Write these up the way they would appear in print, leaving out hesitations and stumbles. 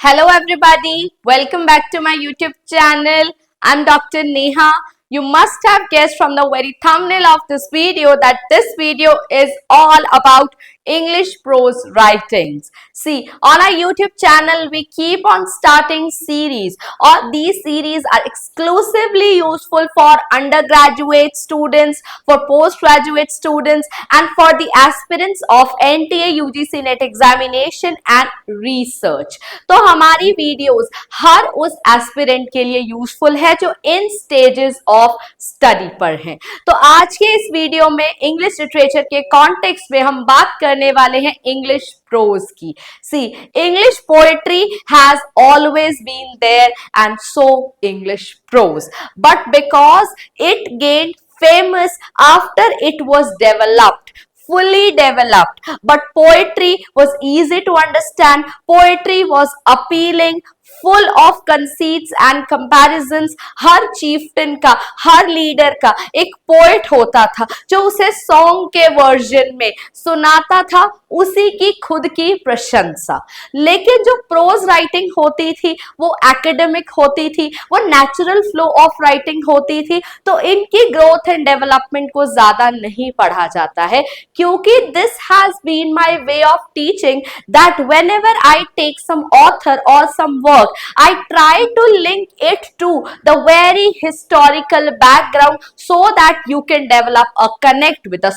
Hello everybody, welcome back to my YouTube channel. I'm Dr. Neha. You must have guessed from the very thumbnail of this video that this video is all about English prose writings. See, on our YouTube channel, we keep on starting series, or these series are exclusively useful for undergraduate students, for postgraduate students, and for the aspirants of NTA UGC NET examination and research. तो हमारी videos हर उस aspirant के लिए useful है जो इन stages of study पर हैं। तो आज के इस वीडियो में इंग्लिश लिटरेचर के कॉन्टेक्स्ट में हम बात करने वाले हैं इंग्लिश प्रोज की। See, English poetry has always been there and so English prose, but because it gained famous after it was fully developed, but poetry was easy to understand, poetry was appealing, full of conceits and comparisons। Her chieftain का, हर leader का एक poet होता था जो उसे song के version में सुनाता था, उसी की खुद की प्रशंसा। लेकिन जो prose writing होती थी वो academic होती थी, वो natural flow of writing होती थी, तो इनकी growth and development को ज्यादा नहीं पढ़ा जाता है, क्योंकि this has been my way of teaching that whenever I take some author or some work, I try to link it to the very historical background so that you can develop a connect with a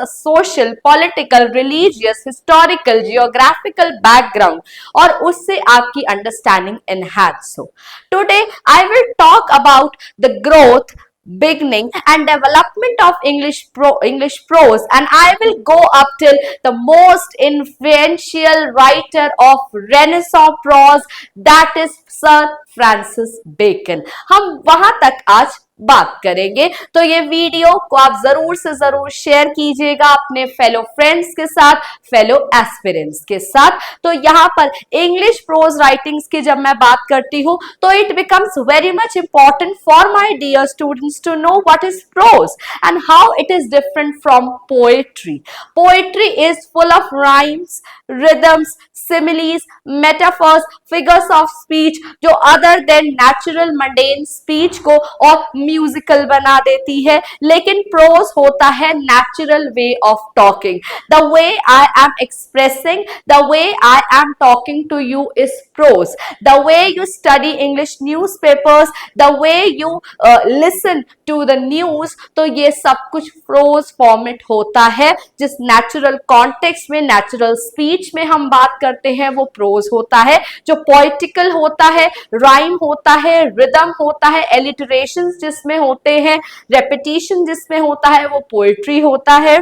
social, political, religious, historical, geographical background और उससे आपकी understanding enhance हो। Today I will talk about the growth, beginning and development of English prose, and I will go up till the most influential writer of Renaissance prose, that is Sir Francis Bacon। हम वहां तक आज बात करेंगे, तो ये video को आप जरूर से जरूर शेयर कीजिएगा अपने फेलो फ्रेंड्स के साथ, फेलो एस्पिरेंट्स के साथ। तो यहाँ पर इंग्लिश प्रोज राइटिंग्स की जब मैं बात करती हूँ तो it becomes very much important for my dear students to know what is prose and how it is different from poetry. Poetry is full of rhymes, rhythms, similes, metaphors, figures of speech जो other than natural mundane speech को और musical बना देती है। लेकिन prose होता है natural way of talking. The way I am expressing, the way I am talking to you is prose. The way you study English newspapers, the way you listen to the news, तो ये सब कुछ prose format होता है। जिस natural context में, natural speech में हम बात करते हैं वो प्रोज होता है। जो पोइटिकल होता है, राइम होता है, रिदम होता है, एलिटरेशन जिसमें होते हैं, रेपिटेशन जिसमें होता है, वो पोएट्री होता है।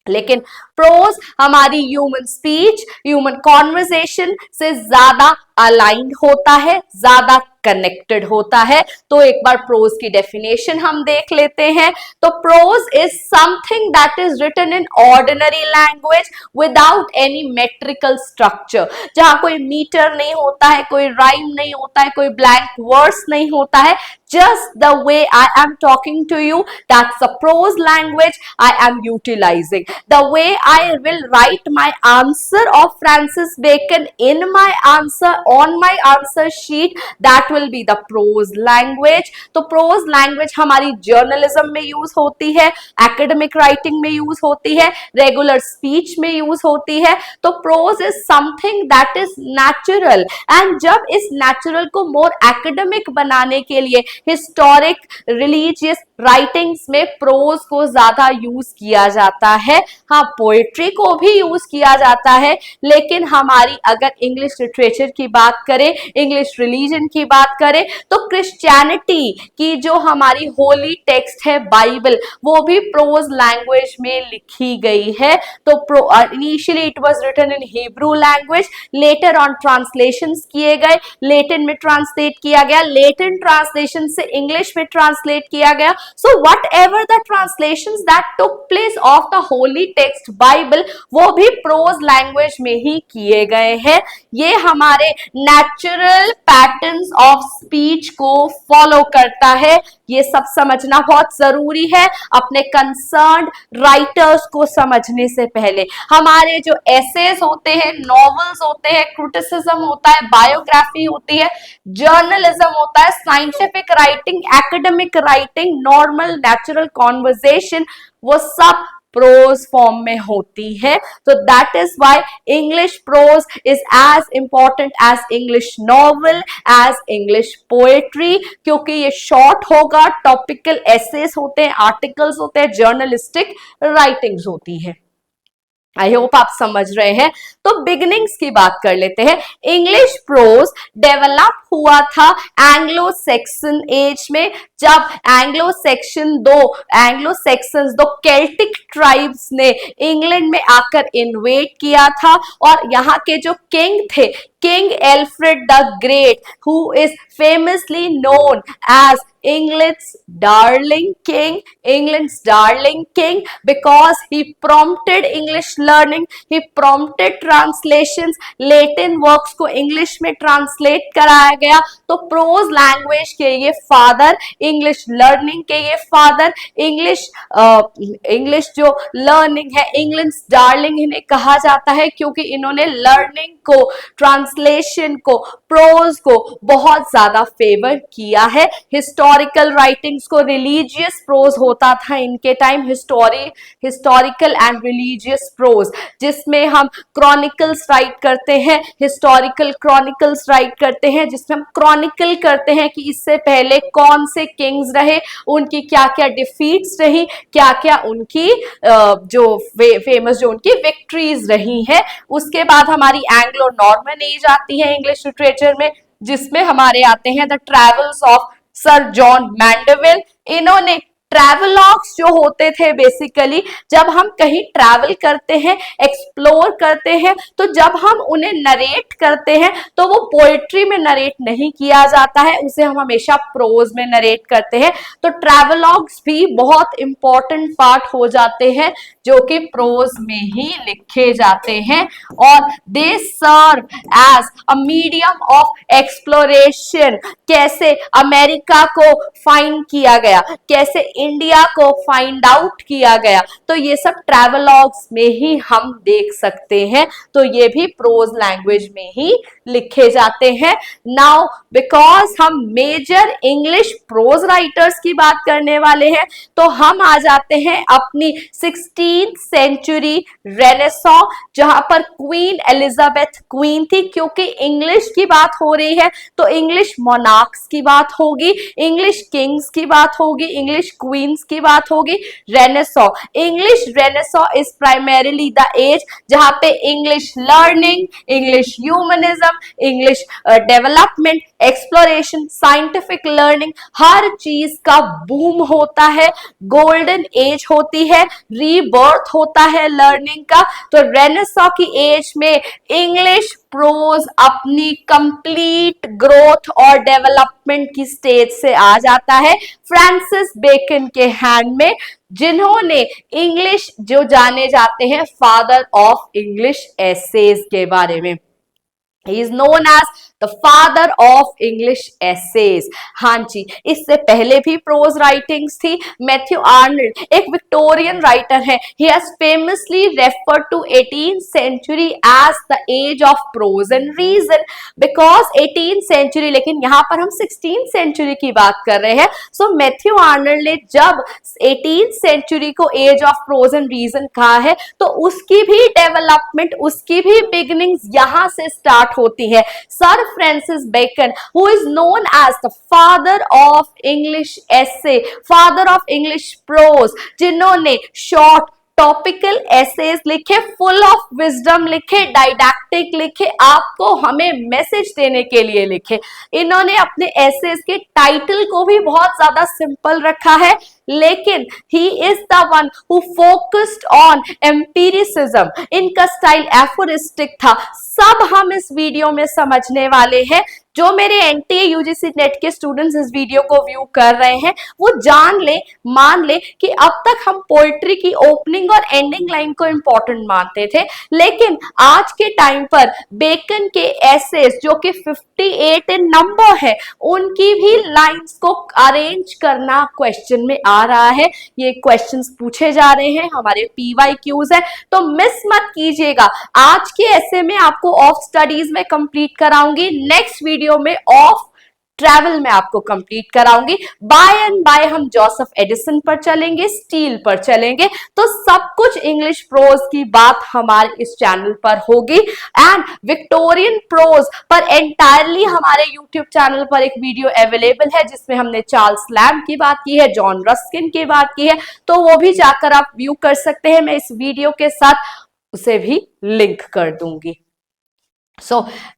लेकिन प्रोज हमारी ह्यूमन स्पीच, ह्यूमन कॉन्वर्सेशन से ज्यादा अलाइंड होता है, ज्यादा कनेक्टेड होता है। तो एक बार प्रोज की डेफिनेशन हम देख लेते हैं। तो prose is something that is written in ordinary language without any metrical structure, जहां कोई मीटर नहीं होता है, कोई राइम नहीं होता है, कोई ब्लैंक वर्ड्स नहीं होता है। Just the way I am talking to you, that's a prose language I am utilizing. The way I will write my answer of Francis Bacon in my answer on my answer sheet, that will be the prose language. तो prose language हमारी journalism में use होती है, academic writing में use होती है, regular speech में use होती है। तो prose is something that is natural, and जब इस natural को more academic बनाने के लिए हिस्टोरिक, रिलीजियस राइटिंग्स में प्रोज को ज्यादा यूज किया जाता है। हाँ, पोएट्री को भी यूज किया जाता है, लेकिन हमारी अगर इंग्लिश लिटरेचर की बात करें, इंग्लिश रिलीजन की बात करें, तो क्रिश्चियनिटी की जो हमारी होली टेक्स्ट है बाइबल, वो भी प्रोज लैंग्वेज में लिखी गई है। तो initially it was written in Hebrew language, later on translations किए गए, लेटिन में ट्रांसलेट किया गया, लेटिन ट्रांसलेशन से इंग्लिश में ट्रांसलेट किया गया, so whatever the translations that took place of the holy text Bible, वो भी प्रोज लैंग्वेज में ही किए गए हैं। ये हमारे नेचुरल पैटर्न्स ऑफ स्पीच को फॉलो करता है। ये सब समझना बहुत जरूरी है अपने कंसर्न्ड राइटर्स को समझने से पहले। हमारे जो एसेज होते हैं, नॉवेल्स होते हैं, क्रिटिसिज्म होता है, बायोग्राफी होती है, जर्नलिज्म होता है, scientific writing, academic writing, normal natural conversation, वो सब प्रोज फॉर्म में होती है। तो that is why English prose is as important as English novel, as English poetry, क्योंकि ये शॉर्ट होगा, टॉपिकल एसेस होते हैं, आर्टिकल्स होते हैं, जर्नलिस्टिक राइटिंग्स होती है। आई होप आप समझ रहे हैं। तो बिगिनिंग्स की बात कर लेते हैं। इंग्लिश प्रोज डेवलप हुआ था एंग्लो सेक्सन एज में, जब एंग्लो सेक्शंस दो केल्टिक ट्राइब्स ने इंग्लैंड में आकर इन्वेड किया था, और यहाँ के जो किंग थे, king Alfred the great, who is famously known as England's darling king, because he prompted English learning, he prompted translations, Latin works को English में translate कराया गया। तो प्रोज लैंग्वेज के ये फादर, इंग्लिश लर्निंग के ये फादर, इंग्लिश जो लर्निंग है, इंग्लैंड्स डार्लिंग इन्हें कहा जाता है, क्योंकि इन्होंने लर्निंग को, ट्रांसलेशन को, प्रोज को बहुत ज्यादा फेवर किया है। हिस्टोरिकल राइटिंग्स को, रिलीजियस प्रोज होता था इनके time, historical and religious prose, जिसमें हम क्रॉनिकल्स राइट करते हैं, हिस्टोरिकल क्रॉनिकल्स राइट करते हैं, जिसमें हम क्रॉनिकल करते हैं कि इससे पहले कौन से किंग्स रहे, उनकी क्या क्या डिफीट्स रही, क्या क्या उनकी जो फेमस जो उनकी विक्ट्रीज रही हैं। उसके बाद हमारी एंग्लो नॉर्मन एज आती है इंग्लिश लिटरेचर में, जिसमें हमारे आते हैं the travels of sir John Mandeville. इन्होंने ट्रैवलॉग्स जो होते थे, बेसिकली जब हम कहीं ट्रैवल करते हैं, एक्सप्लोर करते हैं, तो जब हम उन्हें नरेट करते हैं तो वो पोएट्री में नरेट नहीं किया जाता है, उसे हम हमेशा प्रोज में नरेट करते हैं। तो ट्रैवलॉग्स भी बहुत इंपॉर्टेंट पार्ट हो जाते हैं, जो कि प्रोज में ही लिखे जाते हैं, और they serve as a medium of exploration. कैसे अमेरिका को फाइंड किया गया, कैसे इंडिया को फाइंड आउट किया गया, तो ये सब ट्रैवलॉग्स में ही हम देख सकते हैं। तो ये भी प्रोज लैंग्वेज में ही लिखे जाते हैं। नाउ बिकॉज हम मेजर इंग्लिश प्रोज राइटर्स की बात करने वाले हैं, तो हम आ जाते हैं अपनी 16th सेंचुरी रेनेसॉ, जहां पर क्वीन एलिजाबेथ क्वीन थी। क्योंकि इंग्लिश की बात हो रही है तो इंग्लिश मोनार्क्स की बात होगी, इंग्लिश किंग्स की बात होगी, इंग्लिश क्वींस की बात होगी। Renaissance, English renaissance is primarily the age जहां पे English learning, English humanism, English development, exploration, scientific learning, हर चीज का बूम होता है, गोल्डन एज होती है, रीबर्थ होता है लर्निंग का। तो रेनेसॉ की एज में इंग्लिश प्रोज अपनी कंप्लीट ग्रोथ और डेवलपमेंट की स्टेज से आ जाता है फ्रांसिस बेकन के हैंड में, जिन्होंने इंग्लिश जो जाने जाते हैं फादर ऑफ इंग्लिश एसेज के बारे में। He is known as the father of English essays। हाँ जी, इससे पहले भी प्रोज राइटिंग्स थी। मैथ्यू आर्नल्ड एक विक्टोरियन राइटर है। He has famously referred to 18th century as the age of prose and reason, because 18th century, लेकिन यहाँ पर हम 16th century की बात कर रहे हैं। So मैथ्यू आर्नल्ड ने जब 18th century को age of prose and reason कहा है, तो उसकी भी डेवलपमेंट, उसकी भी बिगिनिंग्स यहाँ से स्टार्ट होती है। Sir Francis Bacon, who is known as the father of English essay, father of English prose, जिन्होंने शॉर्ट टॉपिकल एसेज लिखे, फुल ऑफ विजडम लिखे, डाइडैक्टिक लिखे, आपको हमें मैसेज देने के लिए लिखे। इन्होंने अपने एसेज के टाइटल को भी बहुत ज्यादा सिंपल रखा है, लेकिन he is the one who focused on empiricism. इनका स्टाइल एफोरिस्टिक था। सब हम इस वीडियो में समझने वाले हैं। जो मेरे एनटीए यूजीसी नेट के स्टूडेंट्स इस वीडियो को व्यू कर रहे हैं वो जान ले, मान ले कि अब तक हम पोएट्री की ओपनिंग और एंडिंग लाइन को इंपॉर्टेंट मानते थे, लेकिन आज के टाइम पर बेकन के एसेस जो कि 58 इन नंबर है, उनकी भी लाइंस को अरेंज करना क्वेश्चन में आ रहा है। ये क्वेश्चंस पूछे जा रहे हैं, हमारे PYQs है, तो मिस मत कीजिएगा। आज के ऐसे में आपको ऑफ स्टडीज में कंप्लीट कराऊंगी, नेक्स्ट वीडियो में ऑफ ट्रैवल में आपको कंप्लीट कराऊंगी। बाय एंड बाय हम जोसेफ एडिसन पर चलेंगे, स्टील पर चलेंगे, तो सब कुछ इंग्लिश प्रोज की बात हमारे इस चैनल पर होगी। एंड विक्टोरियन प्रोज पर एंटायरली हमारे यूट्यूब चैनल पर एक वीडियो अवेलेबल है जिसमें हमने चार्ल्स लैम्ब की बात की है, जॉन रस्किन की बात की है, तो वो भी जाकर आप व्यू कर सकते हैं। मैं इस वीडियो के साथ उसे भी लिंक कर दूंगी।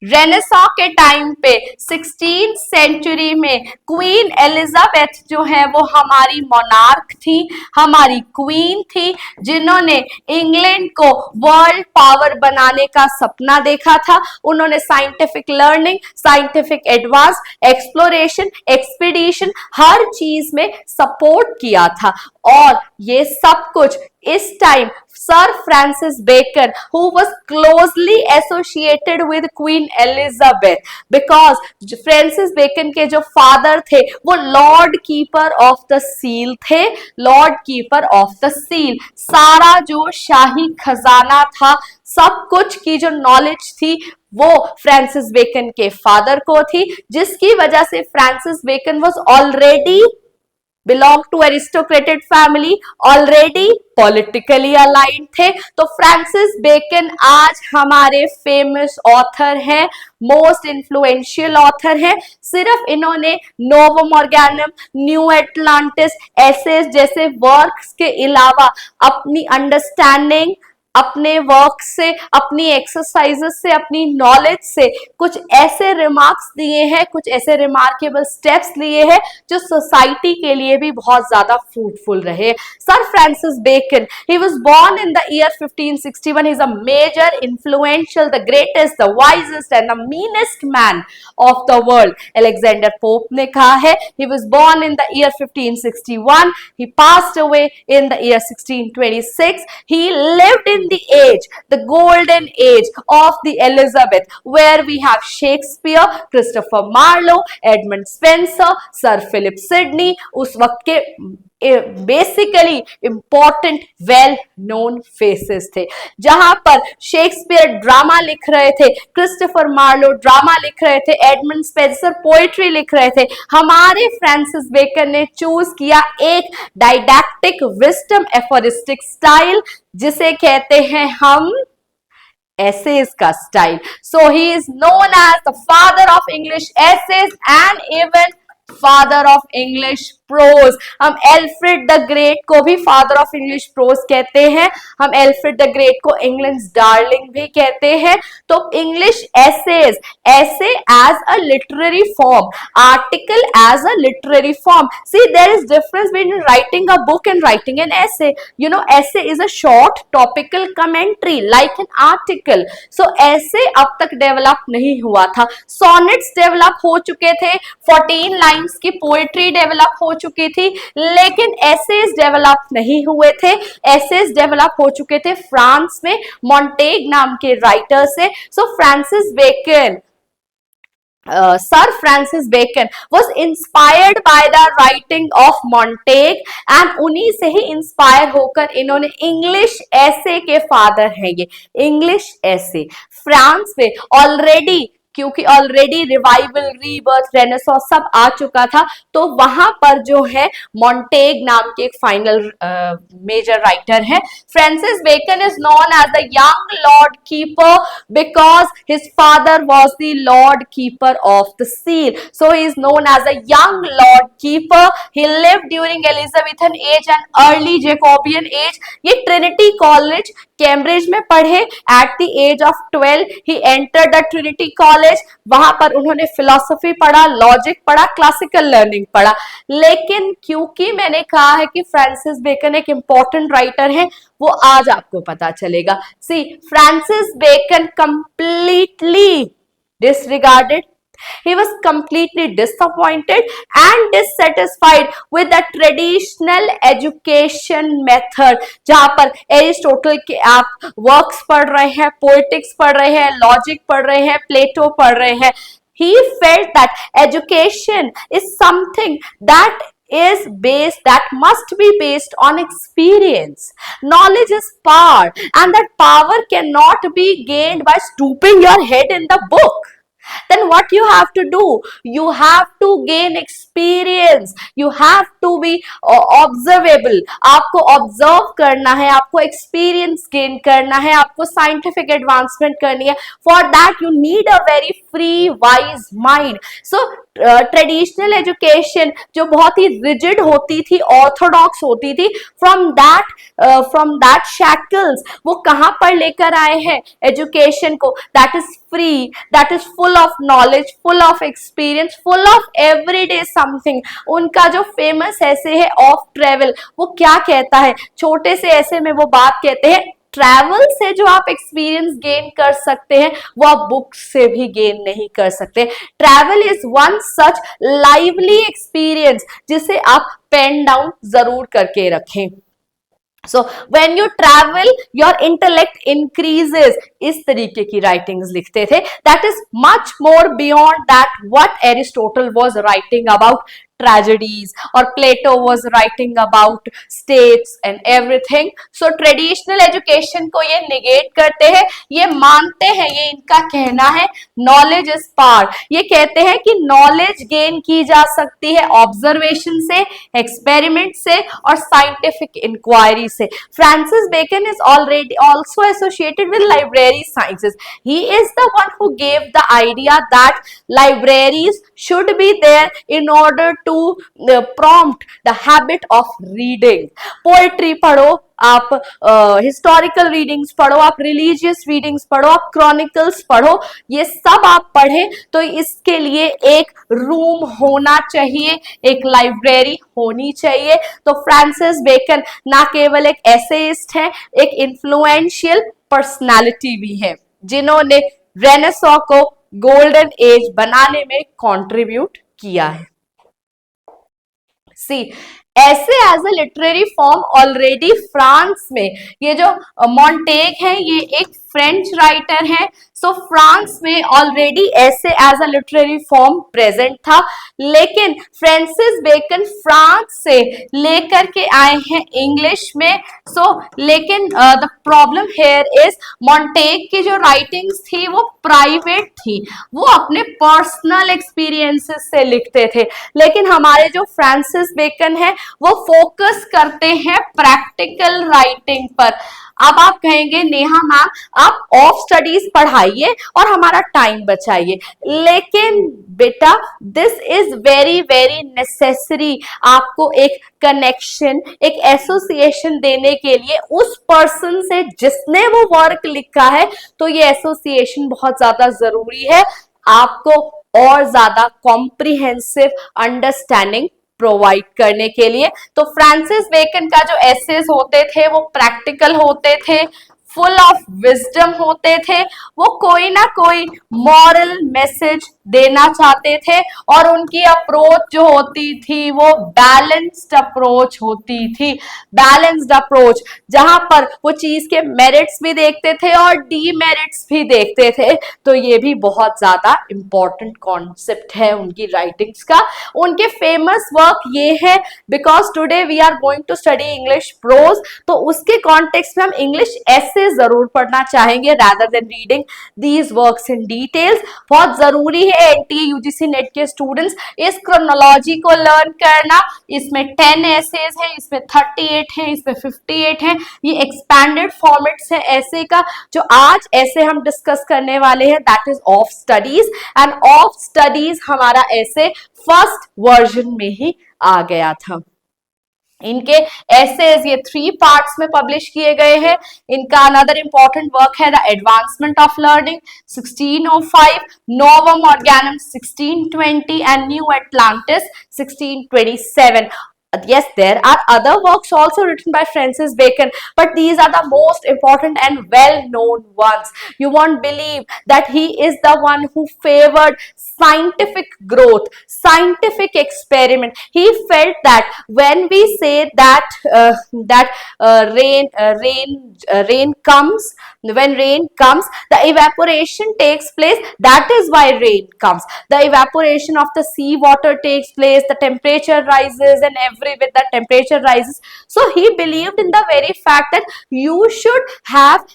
रेनेसां के टाइम पे 16th सेंचुरी में क्वीन एलिजाबेथ जो है वो हमारी मोनार्क थी, हमारी क्वीन थी, जिन्होंने इंग्लैंड को वर्ल्ड पावर बनाने का सपना देखा था। उन्होंने scientific learning, scientific advance, exploration, expedition हर चीज में सपोर्ट किया था। और ये सब कुछ इस time sir Francis Bacon, who was closely associated with Queen Elizabeth, because Francis Bacon के जो फादर थे वो lord keeper of the seal थे, lord keeper of the seal. सारा जो शाही खजाना था, सब कुछ की जो नॉलेज थी वो फ्रांसिस बेकन के फादर को थी, जिसकी वजह से Francis Bacon was already belong to aristocrated family, already politically aligned थे। तो फ्रांसिस बेकन आज हमारे फेमस ऑथर हैं, मोस्ट इन्फ्लुएंशियल ऑथर हैं। सिर्फ इन्होंने नोवम ऑर्गेनम, न्यू एटलांटिस, एसेस जैसे वर्क्स के अलावा अपनी अंडरस्टैंडिंग, अपने वर्क से, अपनी एक्सरसाइजेस से, अपनी नॉलेज से कुछ ऐसे रिमार्क्स दिए हैं, कुछ ऐसे रिमार्केबल स्टेप्स लिए हैं जो सोसाइटी के लिए भी बहुत ज्यादा फ्रूटफुल रहे। Sir Francis Bacon, he was born in the year 1561. He is a major, influential, the greatest, the wisest and the meanest man of the world. Alexander Pope ने कहा है he was born in the year 1561. He passed away in the year 1626. He lived in the age, the golden age of the Elizabeth, where we have Shakespeare, Christopher Marlowe, Edmund Spenser, Sir Philip Sidney, उस वक्त के basically important well known faces थे। जहां पर Shakespeare drama लिख रहे थे, Christopher Marlowe drama लिख रहे थे, एडमंड स्पेंसर पोएट्री लिख रहे थे, हमारे फ्रांसिस बेकन ने चूज किया एक डाइडैक्टिक विस्डम एफोरिस्टिक स्टाइल, जिसे कहते हैं हम essays का style. So he is known as the father of English essays and even father of English prose। हम एल्फ्रेड द ग्रेट को भी फादर ऑफ इंग्लिश प्रोज कहते हैं, हम एल्फ्रेड द ग्रेट को इंग्लैंड्स डार्लिंग भी कहते हैं। तो English essays, essay as a literary form, article as a literary form. See there is difference between writing a book and writing an essay. You know, essay is a short topical commentary like an article. So ऐसे अब तक develop नहीं हुआ था। Sonnets develop हो चुके थे, 14 lines की पोएट्री डेवलप हो चुकी थी, लेकिन एसेज डेवलप नहीं हुए थे। एसेज डेवलप हो चुके थे फ्रांस में मॉन्टेग नाम के राइटर से। So Francis Bacon, Sir Francis Bacon was inspired by the writing of Montaigne and उन्हीं से ही इंस्पायर होकर इन्होंने इंग्लिश एसे के फादर हैं। ये इंग्लिश एसे फ्रांस में ऑलरेडी, क्योंकि ऑलरेडी रिवाइवल, रीबर्थ, रेनेसांस सब आ चुका था, तो वहां पर जो है मॉन्टेग नाम के एक फाइनल मेजर राइटर है। Francis Bacon is known as the young lord keeper because his father was the lord keeper of the seal. So he is known as a young lord keeper. He lived during Elizabethan age and early Jacobean age. ये Trinity college Cambridge में पढ़े। At the age of 12 he entered the Trinity college. वहां पर उन्होंने philosophy पढ़ा, logic पढ़ा, classical learning पढ़ा। लेकिन क्योंकि मैंने कहा है कि फ्रांसिस बेकन एक इंपॉर्टेंट राइटर है, वो आज आपको पता चलेगा। See, Francis Bacon completely disregarded He was completely disappointed and dissatisfied with the traditional education method, जहां पर एरिस्टोटल के आप वर्क्स पढ़ रहे हैं, पोएटिक्स पढ़ रहे हैं, लॉजिक पढ़ रहे हैं, प्लेटो पढ़ रहे हैं. He felt that education is something that must be based on experience. Knowledge is power, and that power cannot be gained by stooping your head in the book. Then what you have to do? You have to gain experience. You have to be observable. आपको observe करना है, आपको experience gain करना है, आपको scientific advancement करनी है. For that you need a very free, wise mind. So traditional education जो बहुत ही रिजिड होती थी, ऑर्थोडॉक्स होती थी, फ्रॉम दैट शैकल्स वो कहां पर लेकर आए हैं एजुकेशन को, that is free, that is full of knowledge, full of experience, full of everyday something. उनका जो फेमस ऐसे है ऑफ ट्रेवल, वो क्या कहता है, छोटे से ऐसे में वो बात कहते हैं, ट्रैवल से जो आप एक्सपीरियंस गेन कर सकते हैं वो आप बुक से भी गेन नहीं कर सकते. Travel is one such lively experience जिसे आप पेन डाउन जरूर करके रखें. So when you travel, your intellect increases. इस तरीके की राइटिंग्स लिखते थे. That is much more beyond that what Aristotle was writing about tragedies or Plato was writing about states and everything. So traditional education को ये negate करते हैं, ये मानते हैं, ये इनका कहना है knowledge is power. ये कहते हैं कि knowledge gain की जा सकती है observation से, experiment से और scientific inquiry से. Francis Bacon is already also associated with library sciences. He is the one who gave the idea that libraries should be there in order to prompt the habit of reading. Poetry पढ़ो आप, historical readings पढ़ो आप, religious readings पढ़ो आप, chronicles पढ़ो, ये सब आप पढ़ें तो इसके लिए एक रूम होना चाहिए, एक लाइब्रेरी होनी चाहिए. तो फ्रांसिस बेकन ना केवल एक एसेइस्ट है, एक इन्फ्लुएंशियल पर्सनालिटी भी है जिन्होंने रेनेसां को गोल्डन एज बनाने में कंट्रीब्यूट किया है. See essay as a literary form already France में, ये जो मॉन्टेग है ये एक फ्रेंच राइटर है. सो फ्रांस में already essay as a literary form present था, लेकिन फ्रांसिस बेकन फ्रांस से लेकर के आए हैं इंग्लिश में. लेकिन the problem here is Montague की जो राइटिंग्स थी वो प्राइवेट थी, वो अपने पर्सनल एक्सपीरियंसेस से लिखते थे. लेकिन हमारे जो फ्रांसिस बेकन है वो फोकस करते हैं प्रैक्टिकल राइटिंग पर. अब आप कहेंगे नेहा मैम आप ऑफ स्टडीज पढ़ाइए और हमारा टाइम बचाइए, लेकिन बेटा this is very very necessary. आपको एक कनेक्शन, एक एसोसिएशन देने के लिए उस पर्सन से जिसने वो वर्क लिखा है, तो ये एसोसिएशन बहुत ज्यादा जरूरी है आपको और ज्यादा कॉम्प्रिहेंसिव अंडरस्टैंडिंग प्रोवाइड करने के लिए. तो फ्रांसिस बेकन का जो एसेस होते थे वो प्रैक्टिकल होते थे, फुल ऑफ विजडम होते थे, वो कोई ना कोई मॉरल मैसेज देना चाहते थे, और उनकी अप्रोच जो होती थी वो बैलेंस्ड अप्रोच होती थी. बैलेंस्ड अप्रोच जहां पर वो चीज के मेरिट्स भी देखते थे और डीमेरिट्स भी देखते थे. तो ये भी बहुत ज्यादा इंपॉर्टेंट कॉन्सेप्ट है उनकी राइटिंग्स का. उनके फेमस वर्क ये है, because today we are going to study English prose, तो उसके कॉन्टेक्स्ट में हम इंग्लिश ऐसे जरूर पढ़ना चाहेंगे rather than reading these works in details. बहुत जरूरी है एनटीए यूजीसी नेट के स्टूडेंट्स इस क्रोनोलॉजी को लर्न करना. इसमें 10 एसेज हैं, इसमें 38 हैं, इसमें 58 हैं. ये एक्सपैंडेड फॉर्मेट्स है ऐसे का. जो आज ऐसे हम डिस्कस करने वाले हैं that is of studies, end of studies हमारा ऐसे फर्स्ट वर्जन में ही आ गया था. इनके एसेज ये 3 पार्ट्स में पब्लिश किए गए हैं. इनका अनदर इंपॉर्टेंट वर्क है the advancement of learning 1605, Novum ऑर्गेनम 1620 and new Atlantis 1627. Yes, there are other works also written by Francis Bacon, but these are the most important and well-known ones. You won't believe that he is the one who favored scientific growth, scientific experiment. He felt that when we say that rain comes, when rain comes, the evaporation takes place. That is why rain comes. The evaporation of the sea water takes place, the temperature rises, and everywhere the temperature rises. So he believed in the very fact that you should have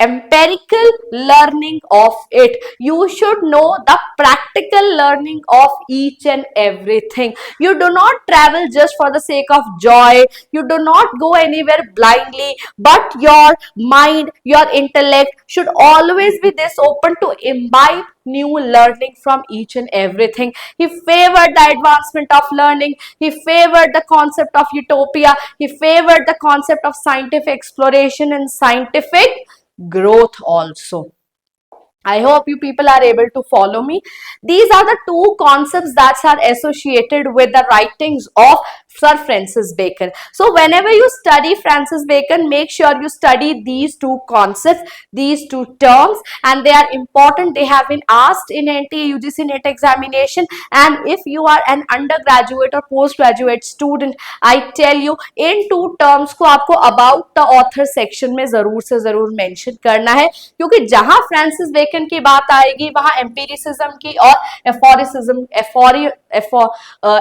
empirical learning of it. You should know the practical learning of each and everything. You do not travel just for the sake of joy. You do not go anywhere blindly, but your mind, your intellect should always be this open to imbibe new learning from each and everything. He favored the advancement of learning. He favored the concept of utopia. He favored the concept of scientific exploration and scientific growth also. I hope you people are able to follow me. These are the two concepts that are associated with the writings of Sir Francis Bacon. So whenever you study Francis Bacon, make sure you study these two concepts, these two terms, and they are important. They have been asked in NTA UGC NET examination, and if you are an undergraduate or postgraduate student, I tell you in two terms को आपको about the author section में जरूर से जरूर mention करना है, क्योंकि जहां फ्रांसिस बेकन की बात आएगी वहां एम्पिरिसिज्म की और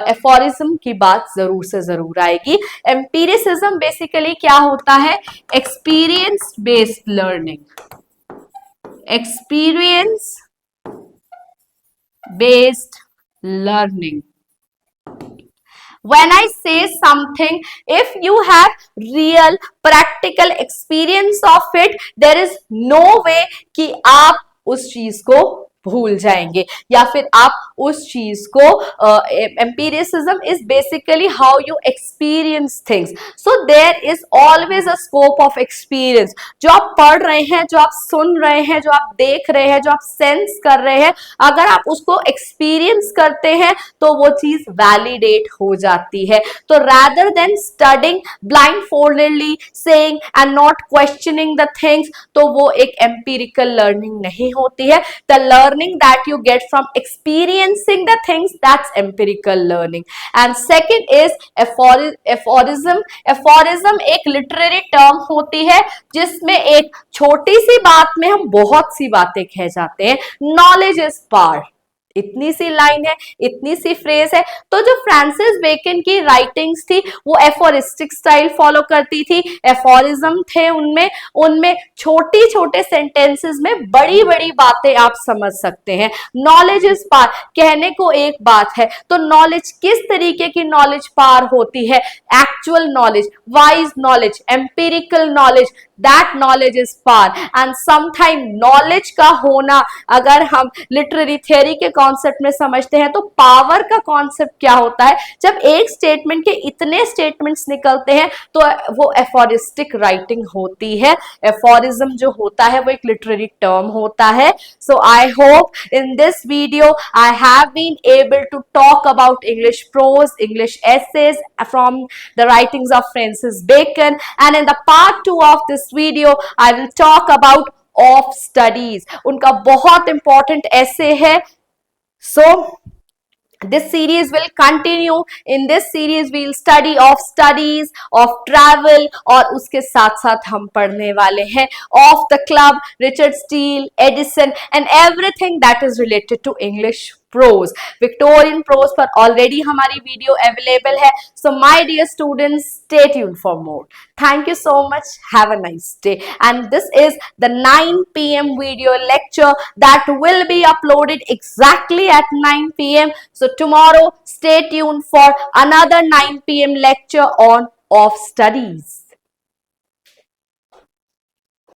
एफोरिज्म की बात जरूर से जरूर आएगी. एम्पिरिसिज्म बेसिकली क्या होता है? Experience based learning, experience based learning. When I say something, if you have real practical experience of it, there is no way कि आप उस चीज को भूल जाएंगे या फिर आप उस चीज को empiricism is basically how you experience things. So there is always a scope of experience. जो आप पढ़ रहे हैं, जो आप सुन रहे हैं, जो आप देख रहे हैं, जो आप सेंस कर रहे हैं, अगर आप उसको एक्सपीरियंस करते हैं तो वो चीज वैलिडेट हो जाती है. तो rather than studying blindfoldedly, saying and not questioning the things, तो वो एक empirical learning नहीं होती है. The learning that you get from experiencing the things, that's empirical learning. And second is aphorism. aphorism एक literary term होती है जिसमें एक छोटी सी बात में हम बहुत सी बातें कह जाते हैं. Knowledge is power. इतनी सी लाइन है, इतनी सी फ्रेज है. तो जो फ्रांसिस बेकन की राइटिंग्स थी वो एफोरिस्टिक स्टाइल फॉलो करती थी. एफोरिज्म थे उनमें छोटी छोटे सेंटेंसेस में बड़ी बड़ी बातें आप समझ सकते हैं. नॉलेज इज पार कहने को एक बात है, तो नॉलेज किस तरीके की नॉलेज पार होती है? Actual knowledge, wise knowledge, empirical knowledge, that knowledge is power. And sometime knowledge का होना अगर हम लिटरेरी थियरी के कॉन्सेप्ट में समझते हैं तो पावर का कॉन्सेप्ट क्या होता है? जब एक स्टेटमेंट के इतने स्टेटमेंट्स निकलते हैं तो वो एफोरिस्टिक राइटिंग होती है. एफोरिज्म जो होता है वो एक लिटरेरी टर्म होता है. So I hope in this video I have been able to talk about English prose, English essays from the writings of Francis Bacon, and in the part 2 of this video I will talk about of studies. उनका बहुत important ऐसे है. So this series will continue. In this series we'll study of studies, of travel, और उसके साथ साथ हम पढ़ने वाले हैं of the club, Richard Steele, Edison, and everything that is related to English prose. Victorian prose पर already हमारी वीडियो अवेलेबल है. So my dear students, stay tuned for more. Thank you so much. Have a nice day. And this is the 9 p.m. video lecture that will be uploaded exactly at 9 p.m. So tomorrow, stay tuned for another 9 p.m. lecture on of studies.